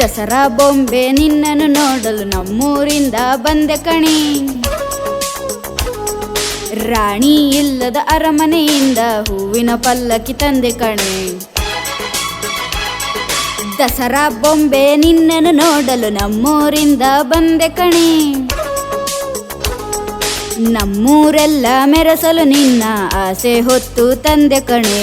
ದಸರಾ ಬೊಂಬೆ ನಿನ್ನನ್ನು ನೋಡಲು ನಮ್ಮೂರಿಂದ ಬಂದೆ ಕಣಿ. ರಾಣಿ ಇಲ್ಲದ ಅರಮನೆಯಿಂದ ಹೂವಿನ ಪಲ್ಲಕ್ಕಿ ತಂದೆ ಕಣೆ. ದಸರಾ ಬೊಂಬೆ ನಿನ್ನನ್ನು ನೋಡಲು ನಮ್ಮೂರಿಂದ ಬಂದೆ ಕಣಿ. ನಮ್ಮೂರೆಲ್ಲ ಮೆರೆಸಲು ನಿನ್ನ ಆಸೆ ಹೊತ್ತು ತಂದೆ ಕಣೆ.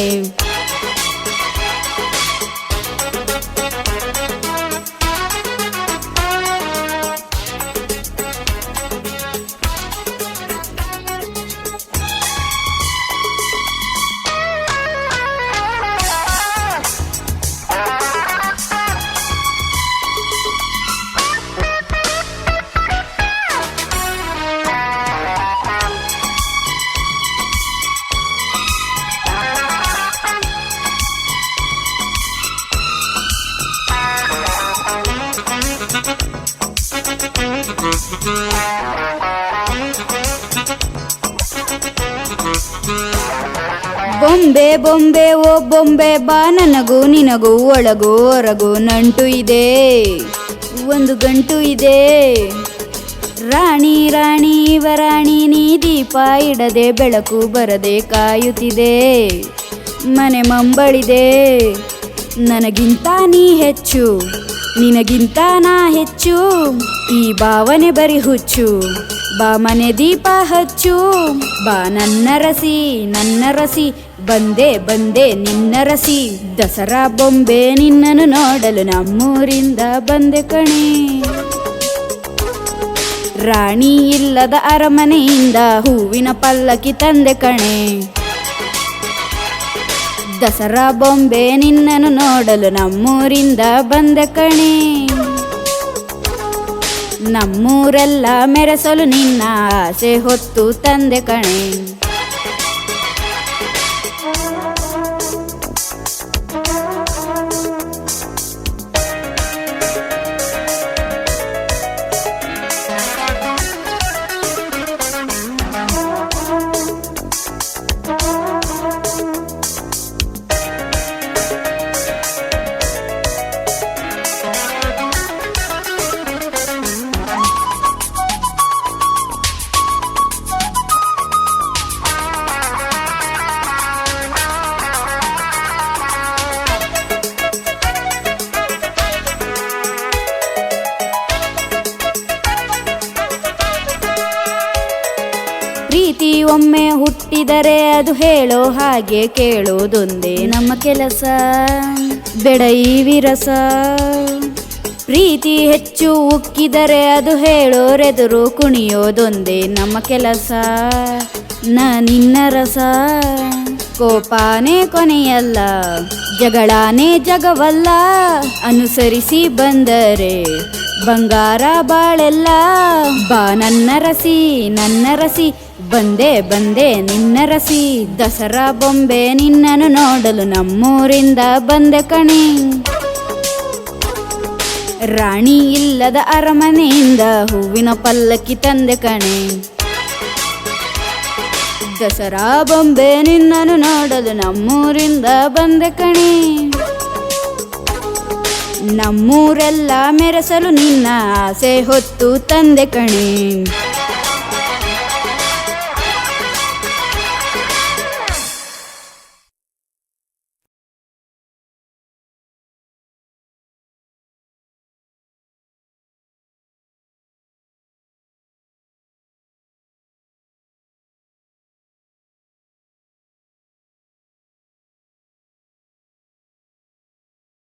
ಬೊಂಬೆ ಬೊಂಬೆ ಓ ಬೊಂಬೆ ಬಾ, ನನಗೂ ನಿನಗೂ ಒಳಗೂ ಹೊರಗೂ ನಂಟು ಇದೆ, ಒಂದು ಗಂಟು ಇದೆ. ರಾಣಿ ರಾಣಿ ವರಾಣಿ ನೀ ದೀಪ ಇಡದೆ ಬೆಳಕು ಬರದೆ ಕಾಯುತ್ತಿದೆ. ಮನೆ ಮಂಬಳಿದೆ, ನನಗಿಂತ ನೀ ಹೆಚ್ಚು, ನಿನಗಿಂತ ನಾ ಹೆಚ್ಚು. ಈ ಭಾವನೆ ಬರಿ ಹುಚ್ಚು, ಬಾ ಮನೆ ದೀಪ ಹಚ್ಚು. ಬಾ ನನ್ನ ರಸಿ ನನ್ನ ರಸಿ, ಬಂದೆ ಬಂದೆ ನಿನ್ನ ರಸಿ. ದಸರಾ ಬೊಂಬೆ ನಿನ್ನನ್ನು ನೋಡಲು ನಮ್ಮೂರಿಂದ ಬಂದೆ ಕಣೆ. ರಾಣಿ ಇಲ್ಲದ ಅರಮನೆಯಿಂದ ಹೂವಿನ ಪಲ್ಲಕ್ಕಿ ತಂದೆ ಕಣೆ. ದಸರಾ ಬೊಂಬೆ ನಿನ್ನನ್ನು ನೋಡಲು ನಮ್ಮೂರಿಂದ ಬಂದೆ ಕಣೆ. ನಮ್ಮೂರೆಲ್ಲ ಮೆರೆಸಲು ನಿನ್ನ ಆಸೆ ಹೊತ್ತು ತಂದೆ ಕಣೆ. ಪ್ರೀತಿ ಒಮ್ಮೆ ಹುಟ್ಟಿದರೆ ಅದು ಹೇಳೋ ಹಾಗೆ ಕೇಳೋದೊಂದೇ ನಮ್ಮ ಕೆಲಸ, ಬೇಡ ಈ ವಿರಸ. ಪ್ರೀತಿ ಹೆಚ್ಚು ಉಕ್ಕಿದರೆ ಅದು ಹೇಳೋರೆದುರು ಕುಣಿಯೋದೊಂದೇ ನಮ್ಮ ಕೆಲಸ, ನಿನ್ನ ರಸ. ಕೋಪಾನೇ ಕೊನೆಯಲ್ಲ, ಜಗಳಾನೇ ಜಗವಲ್ಲ. ಅನುಸರಿಸಿ ಬಂದರೆ ಬಂಗಾರ ಬಾಳೆಲ್ಲ. ಬಾ ನನ್ನ ರಸಿ ನನ್ನ ರಸಿ, ಬಂದೆ ಬಂದೆ ನಿನ್ನ ರಸಿ. ದಸರಾ ಬೊಂಬೆ ನಿನ್ನನ್ನು ನೋಡಲು ನಮ್ಮೂರಿಂದ ಬಂದೆ ಕಣೆ. ರಾಣಿ ಇಲ್ಲದ ಅರಮನೆಯಿಂದ ಹೂವಿನ ಪಲ್ಲಕ್ಕಿ ತಂದೆ ಕಣೆ. ದಸರಾ ಬೊಂಬೆ ನಿನ್ನನ್ನು ನೋಡಲು ನಮ್ಮೂರಿಂದ ಬಂದೆ ಕಣೆ. ನಮ್ಮೂರೆಲ್ಲ ಮೆರೆಸಲು ನಿನ್ನ ಆಸೆ ಹೊತ್ತು ತಂದೆ ಕಣೆ.